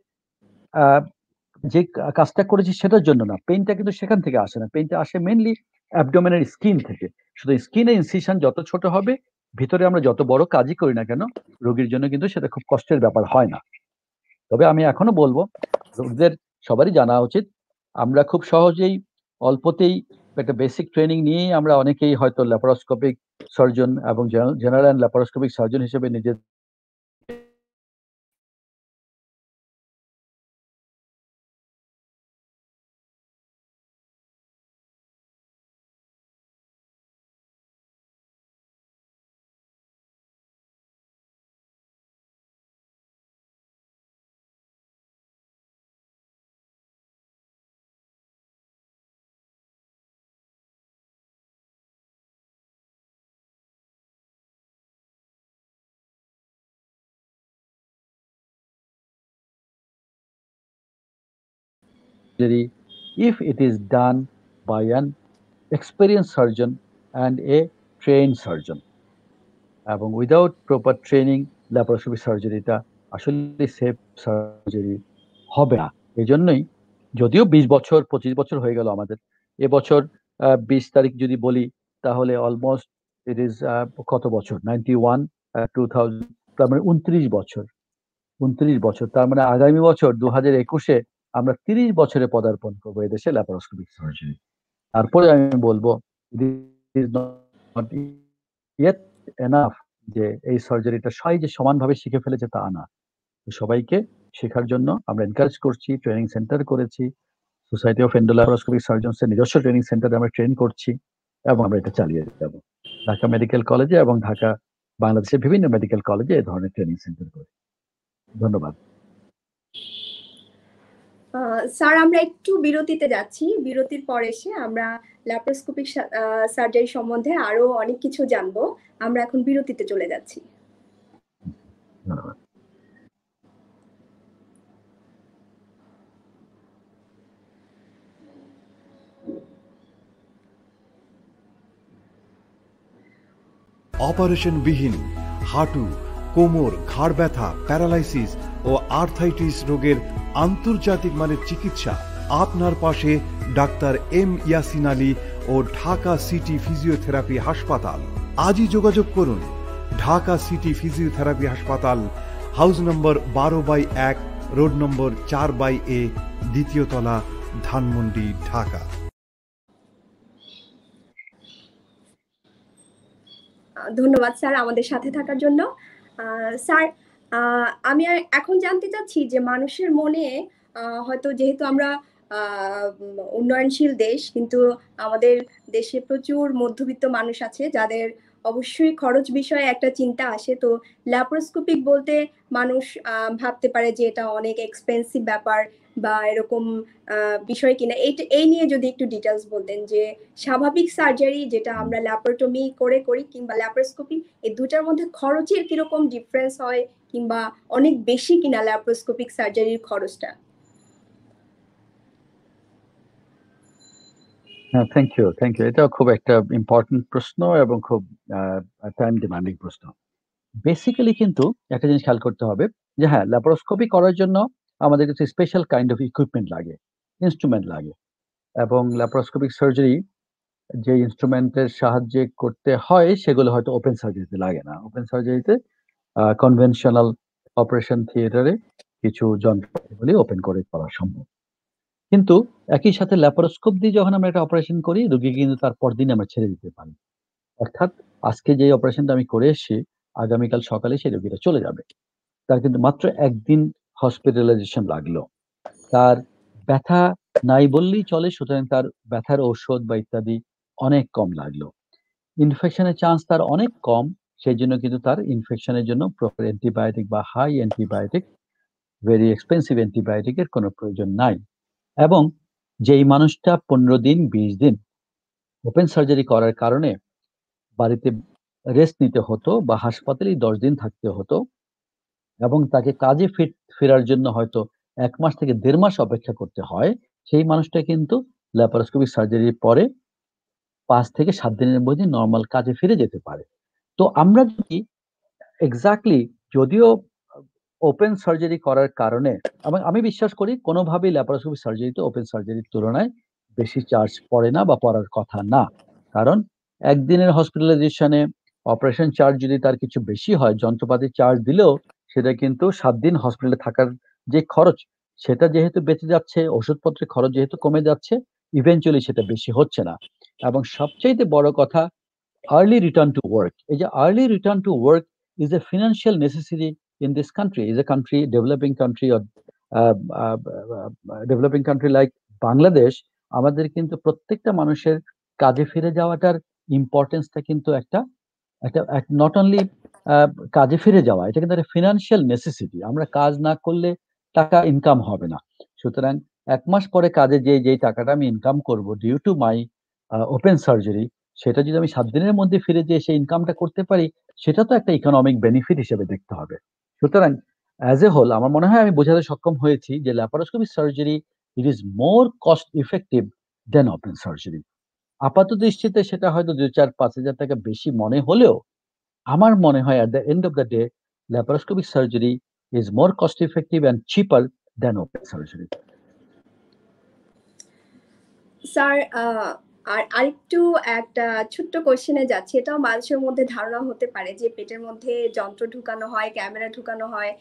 যে কাজটা করেছি সেটার জন্য না, পেইনটা কিন্তু সেখান থেকে আসে না, পেইনটা আসে মেইনলি অ্যাবডোমেনের স্কিন থেকে। শুধু স্কিনের ইনসিশন যত ছোট হবে, ভিতরে আমরা যত বড় কাজই করি না কেন, রোগীর জন্য কিন্তু সেটা খুব কষ্টের ব্যাপার হয় না। তবে আমি এখনো বলবো রোগীদের সবারই জানা উচিত, আমরা খুব সহজেই অল্পতেই একটা বেসিক ট্রেনিং নিয়েই আমরা অনেকেই হয়তো ল্যাপারোস্কোপিক সার্জন এবং জেনারেল অ্যান্ড ল্যাপারোস্কোপিক সার্জন হিসেবে নিজের surgery if it is done by an experienced surgeon and a trained surgeon, এবং উইদাউট প্রপার ট্রেনিং ল্যাপারোস্কোপিক সার্জারিটা আসলে সেফ সার্জারি হবে না। এই জন্যই যদিও 20 বছর 25 বছর হয়ে গেল আমাদের, এবছর 20 তারিখ যদি বলি তাহলে অলমোস্ট ইট ইজ কত বছর, 91 2000, তার মানে 29 বছর, 29 বছর, তার মানে আগামী বছর 2021-এ আমরা 30 বছরে পদার্পণ করবো এদেশে ল্যাপারোস্কোপিক সার্জারি। তারপরে আমি বলবো it is not yet enough যে এই সার্জারিটা সবাই যে সমানভাবে শিখে ফেলেছে তা না, সবাইকে শেখার জন্য আমরা এনকারেজ করছি, ট্রেনিং সেন্টার করেছি, সোসাইটি অফ এন্ডোল্যাপারোস্কোপিক সার্জনস এর নিজস্ব ট্রেনিং সেন্টারে আমরা ট্রেন করছি এবং আমরা এটা চালিয়ে যাব। ঢাকা মেডিকেল কলেজে এবং ঢাকা বাংলাদেশের বিভিন্ন মেডিকেল কলেজে এই ধরনের ট্রেনিং সেন্টার করে। ধন্যবাদ
স্যার। আমরা একটু বিরতিতে যাচ্ছি, বিরতির পর এসে আমরা ল্যাপারোস্কোপিক সার্জারি সম্বন্ধে আরো অনেক কিছু জানবো। আমরা এখন বিরতিতে চলে যাচ্ছি।
ধন্যবাদ।
অপারেশনবিহীন হাঁটু, কোমর, ঘাড় ব্যথা, প্যারালাইসিস ও আর্থাইটিস রোগের আন্তর্জাতিক মানের চিকিৎসা আপনার পাশে ডাক্তার এম ইয়াসিন আলী ও ঢাকা সিটি ফিজিওথেরাপি হাসপাতাল। আজই যোগাযোগ করুন ঢাকা সিটি ফিজিওথেরাপি হাসপাতাল, হাউস নম্বর 12/1, রোড নম্বর 4/A, দ্বিতীয় তলা, ধানমন্ডি, ঢাকা।
ধন্যবাদ স্যার আমাদের সাথে থাকার জন্য। স্যার, আমি এখন জানতে চাচ্ছি যে মানুষের মনে হয়তো, যেহেতু আমরা উন্নয়নশীল দেশ, কিন্তু আমাদের দেশে প্রচুর মধ্যবিত্ত মানুষ আছে যাদের অবশ্যই খরচ বিষয়ে একটা চিন্তা আসে। তো ল্যাপারোস্কোপিক বলতে মানুষ ভাবতে পারে যে এটা অনেক এক্সপেন্সিভ ব্যাপার বা এরকম বিষয় কিনা, এই নিয়ে যদি একটু ডিটেলস বলতেন যে স্বাভাবিক সার্জারি যেটা আমরা ল্যাপারোটমি করে করি কিংবা ল্যাপারোস্কোপি, এই দুটার মধ্যে খরচের কিরকম ডিফারেন্স হয় কিংবা অনেক বেশি কিনা ল্যাপারোস্কোপিক সার্জারির খরচটা?
হ্যাঁ, থ্যাংক ইউ। এটাও খুব একটা ইম্পর্টেন্ট প্রশ্ন এবং খুব টাইম ডিমান্ডিং প্রশ্ন। বেসিক্যালি কিন্তু একটা জিনিস খেয়াল করতে হবে যে হ্যাঁ, ল্যাপারোস্কোপি করার জন্য আমাদের কিছু স্পেশাল কাইন্ড অফ ইকুইপমেন্ট লাগে, ইনস্ট্রুমেন্ট লাগে এবং ল্যাপারোস্কোপিক সার্জারি যে ইনস্ট্রুমেন্টের সাহায্যে করতে হয় সেগুলো হয়তো ওপেন সার্জারিতে লাগে না। ওপেন সার্জারিতে কনভেনশনাল অপারেশন থিয়েটারে কিছু যন্ত্রপাতিগুলি ওপেন করে করা সম্ভব। কিন্তু একই সাথে ল্যাপারোস্কোপ দিয়ে যখন আমরা একটা অপারেশন করি, রোগীকে কিন্তু তার পরদিন আমরা ছেড়ে দিতে পারি। অর্থাৎ আজকে যে অপারেশনটা আমি করে এসেছি, আগামীকাল সকালে সেই রোগীটা চলে যাবে। তার কিন্তু মাত্র ১ দিন হসপিটালাইজেশন লাগলো। তার ব্যথা নাই বললেই চলে, সুতরাং তার ব্যথার ঔষধ বা ইত্যাদি অনেক কম লাগলো। ইনফেকশনের চান্স তার অনেক কম, সেজন্য কিন্তু তার ইনফেকশনের জন্য প্রপার অ্যান্টিবায়োটিক বা হাই অ্যান্টিবায়োটিক, ভেরি এক্সপেন্সিভ অ্যান্টিবায়োটিকের কোনো প্রয়োজন নাই। এবং যেই মানুষটা ১৫ দিন ২০ দিন ওপেন সার্জারি করার কারণে বাড়িতে রেস্ট নিতে হতো বা হাসপাতালেই ১০ দিন থাকতে হতো এবং তাকে কাজে ফেরার জন্য হয়তো ১ মাস থেকে ১.৫ মাস অপেক্ষা করতে হয়, সেই মানুষটা কিন্তু ল্যাপারোস্কোপিক সার্জারির পরে ৫ থেকে ৭ দিনের মধ্যে নরমাল কাজে ফিরে যেতে পারে। তো আমরা যদি এক্সাক্টলি, যদিও ওপেন সার্জারি করার কারণে এবং আমি বিশ্বাস করি কোনোভাবেই ল্যাপারোস্কোপিক সার্জারিতে ওপেন সার্জারির তুলনায় বেশি চার্জ পড়ে না বা পড়ার কথা না। কারণ একদিনের হসপিটালাইজেশনে অপারেশন চার্জ যদি তার কিছু বেশি হয়, যন্ত্রপাতি চার্জ দিলেও সেটা কিন্তু ৭ দিন হসপিটালে থাকার যে খরচ, সেটা যেহেতু বেঁচে যাচ্ছে, ওষুধপত্রের খরচ যেহেতু কমে যাচ্ছে, ইভেনচুয়ালি সেটা বেশি হচ্ছে না। এবং সবচাইতে বড় কথা, early return to work. এই যে early return to work is a financial necessity in this country. Is a country, developing country or uh, uh, developing country like Bangladesh, আমাদের কিন্তু প্রত্যেকটা মানুষের কাজে ফিরে যাওয়াটার ইম্পর্টেন্সটা কিন্তু একটা একটা নট অনলি কাজে ফিরে যাওয়া, এটা কিন্তু একটা ফিনান্সিয়াল নেসেসিটি। আমরা কাজ না করলে টাকা ইনকাম হবে না। সুতরাং ১ মাস পরে কাজে যেই টাকাটা আমি ইনকাম করব due to my open surgery, সেটা যদি আমি ৭ দিনের মধ্যে ফিরে যেয়ে সেই ইনকামটা করতে পারি, সেটা তো একটা ইকোনমিক বেনিফিট হিসেবে দেখতে হবে। সুতরাং অ্যাজ এ হোল আমার মনে হয় আমি বোঝাতে সক্ষম হয়েছি যে laparoscopy surgery it is more cost effective than open surgery. আপাত দৃষ্টিতে সেটা হয়তো ২, ৪, ৫ হাজার টাকা বেশি মনে হলেও আমার মনে হয় at the end of the day laparoscopic surgery is more cost effective and cheaper than open surgery.
Sir, আর আরেকটু একটা ছোট্ট কোশ্চেনে যাচ্ছি। এটাও মানুষের মধ্যে ধারণা হতে পারে যে পেটের মধ্যে যন্ত্র ঢুকানো হয়, ক্যামেরা ঢুকানো হয়,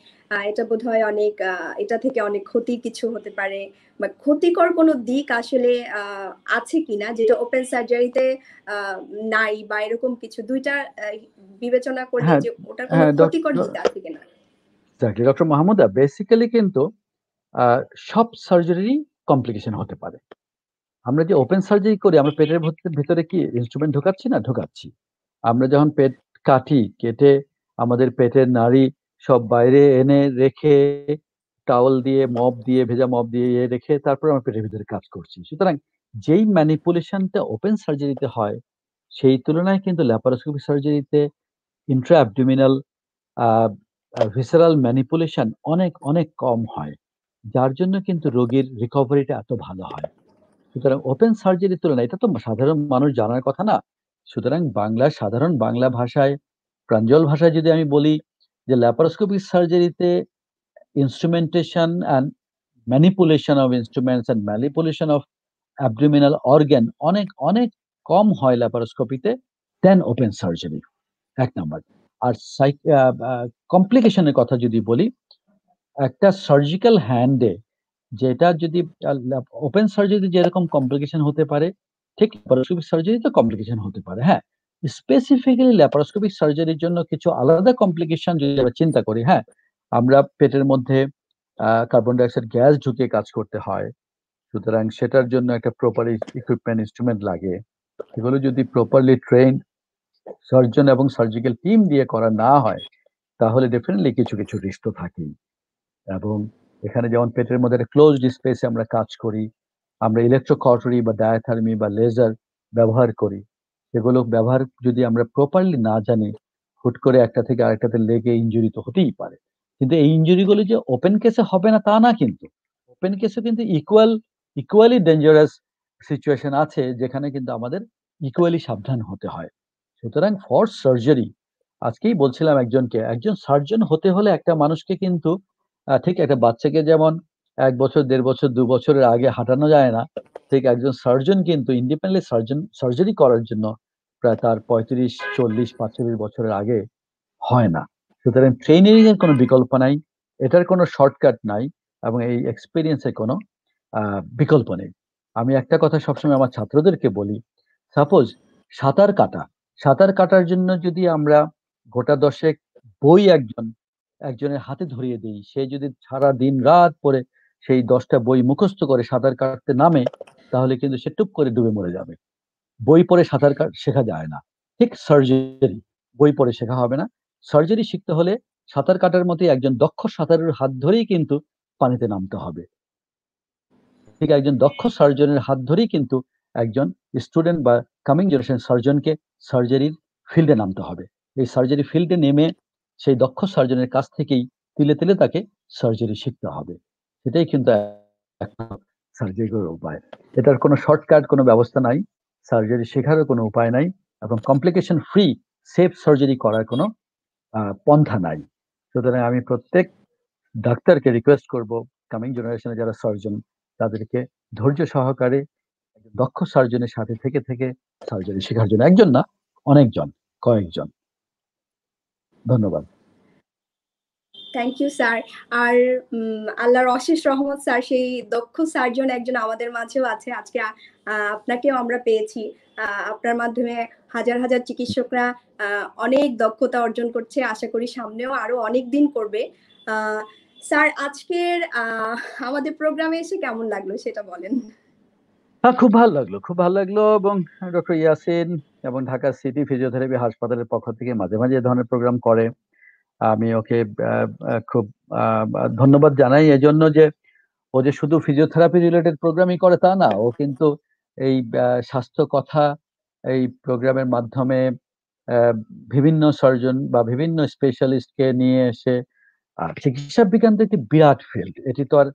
এটা বোধহয় অনেক এটা থেকে অনেক ক্ষতি কিছু হতে পারে বা ক্ষতিকর কোনো দিক আসলে আছে কিনা যেটা ওপেন সার্জারিতে নাই বা এরকম কিছু, দুইটা বিবেচনা করলে
হ্যাঁ,
যে ওটার কোনো ক্ষতিকর দিক আছে কিনা?
ডক্টর মাহমুদা, বেসিক্যালি কিন্তু সব সার্জারি কমপ্লিকেশন হতে পারে। আমরা যে ওপেন সার্জারি করি, আমরা পেটের ভিতরে কি ইনস্ট্রুমেন্ট ঢোকাচ্ছি না? ঢোকাচ্ছি। আমরা যখন পেট কাটি, কেটে আমাদের পেটের নাড়ি সব বাইরে এনে রেখে টাওয়েল দিয়ে, মপ দিয়ে, ভেজা মপ দিয়ে রেখে তারপর আমরা পেটের ভিতরে কাজ করছি। সুতরাং যেই ম্যানিপুলেশনটা ওপেন সার্জারিতে হয়, সেই তুলনায় কিন্তু ল্যাপারোস্কোপি সার্জারিতে ইন্ট্রা অ্যাবডোমিনাল ভিসেরাল ম্যানিপুলেশন অনেক অনেক কম হয়, যার জন্য কিন্তু রোগীর রিকভারিটা এত ভালো হয়। সুতরাং ওপেন সার্জারির তুলনায়, এটা তো সাধারণ মানুষ জানার কথা না। সুতরাং সাধারণ বাংলা ভাষায়, প্রাঞ্জল ভাষায় যদি আমি বলি যে laparoscopic সার্জারিতে instrumentation and manipulation of instruments and manipulation of abdominal organ অনেক অনেক কম হয় ল্যাপারোস্কোপিতে দেন ওপেন সার্জারি, ১ নাম্বার। আর কমপ্লিকেশনের কথা যদি বলি, একটা সার্জিক্যাল হ্যান্ডে যেটা যদি ওপেন সার্জারিতে যেরকম কমপ্লিকেশন হতে পারে, ঠিক ল্যাপারোস্কোপিক সার্জারিতে কমপ্লিকেশন হতে পারে। হ্যাঁ, স্পেসিফিক্যালি ল্যাপারোস্কোপিক সার্জারির জন্য কিছু আলাদা কমপ্লিকেশন যদি আমরা চিন্তা করি, হ্যাঁ, আমরা পেটের মধ্যে কার্বন ডাইঅক্সাইড গ্যাস ঢুকিয়ে কাজ করতে হয়, সুতরাং সেটার জন্য একটা প্রপার ইকুইপমেন্ট, ইনস্ট্রুমেন্ট লাগে। এগুলো যদি প্রপারলি ট্রেন সার্জন এবং সার্জিক্যাল টিম দিয়ে করা না হয়, তাহলে ডেফিনেটলি কিছু কিছু রিস্ক তো থাকেই। এবং এখানে যেমন পেটের মধ্যে একটা ক্লোজড স্পেসে আমরা কাজ করি, আমরা ইলেকট্রোকটরি বা ডায়াথার্মি বা লেজার ব্যবহার করি। সেগুলো ব্যবহার যদি আমরা প্রপারলি না জানি, হুট করে একটা থেকে আরেকটাতে লেগে ইনজুরি তো হতেই পারে। কিন্তু এই ইনজুরিগুলো যে ওপেন কেসে হবে না তা না, কিন্তু ওপেন কেসে কিন্তু ইকুয়ালি ডেঞ্জারাস সিচুয়েশন আছে যেখানে কিন্তু আমাদের ইকুয়ালি সাবধান হতে হয়। সুতরাং ফর সার্জারি, আজকেই বলছিলাম একজন সার্জন হতে হলে একটা মানুষকে কিন্তু ঠিক একটা বাচ্চাকে যেমন 1 বছর 1.5 বছর 2 বছরের আগে হাঁটানো যায় না, ঠিক একজন সার্জন কিন্তু ইন্ডিপেন্ডেন্টলি সার্জারি করার জন্য প্রায় তার 35, 40, 45 বছরের আগে হয় না। সুতরাং ট্রেনিং এর কোনো বিকল্প নাই, এটার কোনো শর্টকাট নাই, এবং এই এক্সপিরিয়েন্সের কোনো বিকল্প নেই। আমি একটা কথা সবসময় আমার ছাত্রদেরকে বলি, সাপোজ সাঁতার কাটার জন্য যদি আমরা গোটা 10 বই একজনের হাতে ধরিয়ে দিই, সে যদি সারা দিন রাত পরে সেই 10টা বই মুখস্থ করে সাঁতার কাটতে নামে, তাহলে কিন্তু সে টুপ করে ডুবে মরে যাবে। বই পড়ে সাঁতার শেখা যায় না। ঠিক সার্জারি, বই পড়ে শেখা হবে না। সার্জারি শিখতে হলে সাঁতার কাটার মতোই একজন দক্ষ সাঁতারের হাত ধরেই কিন্তু পানিতে নামতে হবে। ঠিক একজন দক্ষ সার্জনের হাত ধরেই কিন্তু একজন স্টুডেন্ট বা কামিং জেনারেশন সার্জনকে সার্জারির ফিল্ডে নামতে হবে। এই সার্জারি ফিল্ডে নেমে সেই দক্ষ সার্জনের কাছ থেকেই তিলে তিলে তাকে সার্জারি শিখতে হবে। সেটাই কিন্তু একটা সার্জারির উপায়। এটার কোনো শর্টকাট কোনো ব্যবস্থা নাই, সার্জারি শেখারও কোনো উপায় নাই, এবং কমপ্লিকেশন ফ্রি সেফ সার্জারি করার কোনো পন্থা নাই। সুতরাং আমি প্রত্যেক ডাক্তারকে রিকোয়েস্ট করব, কামিং জেনারেশনে যারা সার্জন, তাদেরকে ধৈর্য সহকারে দক্ষ সার্জনের সাথে থেকে থেকে সার্জারি শেখার জন্য, একজন না অনেকজন, কয়েকজন। ধন্যবাদ।
Thank you sir. আর আল্লাহর অশেষ রহমত স্যার, সেই দক্ষ সার্জন একজন আমাদের মাঝেও আছে। আজকে আপনাকেও আমরা পেয়েছি, আপনার মাধ্যমে হাজার হাজার চিকিৎসকরা অনেক দক্ষতা অর্জন করছে, আশা করি সামনেও আরো অনেক দিন করবে। স্যার, আজকের আমাদের প্রোগ্রামে এসে কেমন লাগলো সেটা বলেন।
খুব ভালো লাগলো, এবং ডক্টর ইয়াসিন এবং ঢাকা সিটি ফিজিওথেরাপি হাসপাতালের পক্ষ থেকে মাঝে মাঝে এই ধরনের প্রোগ্রাম করে। আমি ওকে খুব ধন্যবাদ জানাই এজন্য যে ও যে শুধু ফিজিওথেরাপি রিলেটেড প্রোগ্রামই করে তা না, ও কিন্তু এই স্বাস্থ্য কথা এই প্রোগ্রামের মাধ্যমে বিভিন্ন সার্জন বা বিভিন্ন স্পেশালিস্টকে নিয়ে এসে, চিকিৎসা বিজ্ঞান তো একটি বিরাট ফিল্ড, এটি তো আর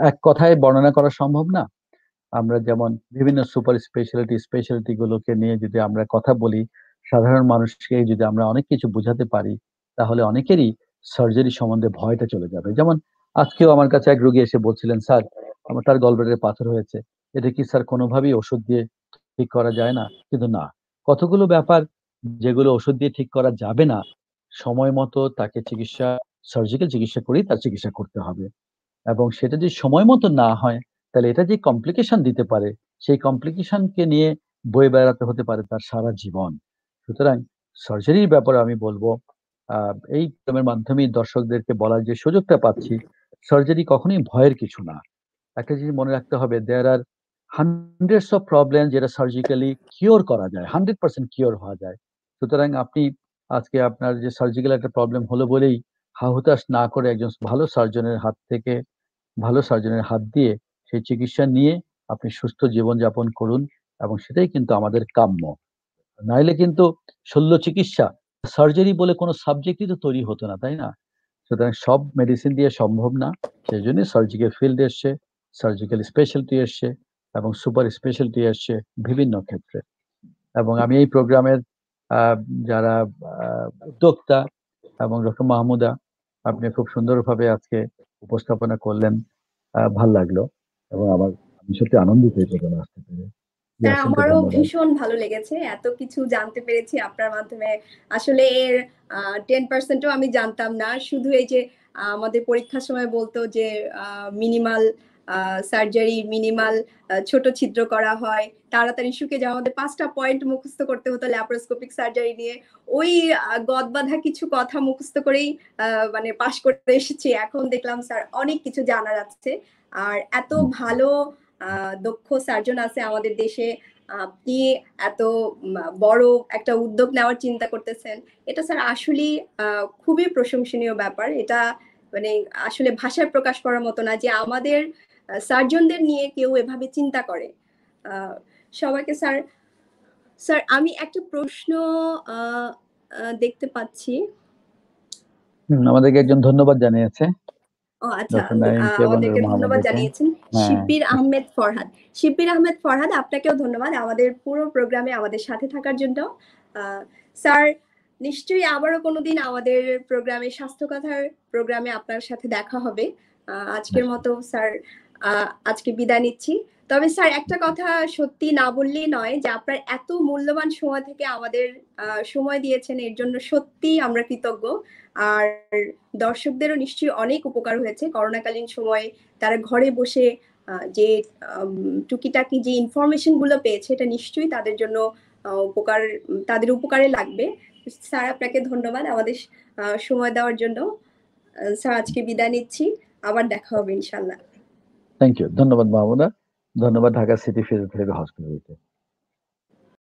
এক কথায় বর্ণনা করা সম্ভব না। আমরা যেমন বিভিন্ন সুপার স্পেশালিটি গুলোকে নিয়ে যদি আমরা কথা বলি, সাধারণ মানুষকে যদি আমরা অনেক কিছু বোঝাতে পারি, তাহলে অনেকেরই সার্জারি সম্বন্ধে ভয়টা চলে যাবে। যেমন আজকেও আমার কাছে এক রোগী এসে বলছিলেন, স্যার আমার তার গলব্লাডারে পাথর হয়েছে, এটা কি স্যার কোনোভাবেই ওষুধ দিয়ে ঠিক করা যায় না? কিন্তু না, কতগুলো ব্যাপার যেগুলো ওষুধ দিয়ে ঠিক করা যাবে না, সময় মতো তাকে সার্জিক্যাল চিকিৎসা করেই তার চিকিৎসা করতে হবে। এবং সেটা যদি সময় মতো না হয়, তাহলে এটা যে কমপ্লিকেশন দিতে পারে, সেই কমপ্লিকেশনকে নিয়ে বয়ে বেড়াতে হতে পারে তার সারা জীবন। সুতরাং সার্জারির ব্যাপারে আমি বলবো, এই প্রোগ্রামের মাধ্যমে দর্শকদেরকে বলার যে সুযোগটা পাচ্ছি, সার্জারি কখনোই ভয়ের কিছু না। একটা জিনিস মনে রাখতে হবে, দেয়ার আর হান্ড্রেডস অফ প্রবলেম যেটা সার্জিক্যালি কিওর করা যায়, 100% কিওর হওয়া যায়। সুতরাং আপনি আজকে আপনার যে সার্জিক্যাল একটা প্রবলেম হলো বলেই হাহুতাশ না করে একজন ভালো সার্জনের হাত দিয়ে সেই চিকিৎসা নিয়ে আপনি সুস্থ জীবনযাপন করুন, এবং সেটাই কিন্তু আমাদের কাম্য। নাইলে কিন্তু শল্য চিকিৎসা, সার্জারি বলে কোনো সাবজেক্টই তো তৈরি হতো না, তাই না? সুতরাং সব মেডিসিন দিয়ে সম্ভব না, সেই জন্য সার্জিক্যাল ফিল্ড এসছে, সার্জিক্যাল স্পেশালিটি এসছে, এবং সুপার স্পেশালিটি এসছে বিভিন্ন ক্ষেত্রে। এবং আমি এই প্রোগ্রামের যারা উদ্যোক্তা এবং ডক্টর মাহমুদা, আপনি খুব সুন্দরভাবে আজকে উপস্থাপনা করলেন, ভাল লাগলো, এবং আমি সত্যি আনন্দিত এখানে আসতে পেরে।
আমারও ভীষণ ভালো লেগেছে, এত কিছু জানতে পেরেছি আপনার মাধ্যমে। আসলে এর 10%ও আমি জানতাম না। শুধু এই যে আমাদের পরীক্ষার সময় বলতো যে মিনিমাল সার্জারি, মিনিমাল ছোট ছিদ্র করা হয়, তাড়াতাড়ি শুকে যায়, আমাদের 5টা পয়েন্ট মুখস্থ করতে হতো ল্যাপারোস্কোপিক সার্জারি নিয়ে। ওই গদবাঁধা কিছু কথা মুখস্থ করেই মানে পাশ করে এসেছি। এখন দেখলাম স্যার অনেক কিছু জানার আছে, আর এত ভালো দক্ষ সার্জন আছে আমাদের দেশে। আপনি এত বড় একটা উদ্যোগ নেওয়ার চিন্তা করতেছেন, এটা স্যার আসলেই খুবই প্রশংসনীয় ব্যাপার। এটা মানে আসলে ভাষায় প্রকাশ করার মতো না যে আমাদের সার্জনদের নিয়ে কেউ এভাবে চিন্তা করে। সবাইকে স্যার আমি একটা প্রশ্ন দেখতে পাচ্ছি।
আমাদেরকে একজন ধন্যবাদ জানিয়েছে।
ও আচ্ছা,
ডক্টর নাঈমকে এবং
আমাদেরকে ধন্যবাদ
মাহমুদাকে।
জানিয়েছেন।
হ্যাঁ,
শিব্বির আহমেদ ফরহাদ, শিব্বির আহমেদ ফরহাদ, আপনাকেও ধন্যবাদ আমাদের পুরো প্রোগ্রামে আমাদের সাথে থাকার জন্য। স্যার, নিশ্চয়ই আবারও কোনোদিন আমাদের প্রোগ্রামে, স্বাস্থ্য কথার প্রোগ্রামে আপনার সাথে দেখা হবে। আজকের মতো স্যার আজকে বিদায় নিচ্ছি। তবে স্যার, একটা কথা সত্যি না বললেই নয়, যে আপনার এত মূল্যবান সময় থেকে আমাদের সময় দিয়েছেন, এর জন্য সত্যি আমরা কৃতজ্ঞ। আর দর্শকদেরও নিশ্চয়ই অনেক উপকার হয়েছে করোনাকালীন সময়ে, তারা ঘরে বসে যে টুকিটাকি যে ইনফরমেশন গুলো পেয়েছে, এটা নিশ্চয়ই তাদের জন্য তাদের উপকারে লাগবে। স্যার, আপনাকে ধন্যবাদ আমাদের সময় দেওয়ার জন্য। স্যার, আজকে বিদায় নিচ্ছি, আবার দেখা হবে ইনশাল্লাহ।
Thank you. ধন্যবাদ মাহমুদা, ধন্যবাদ ঢাকা সিটি ফিজিওথেরাপি হসপিটালকে।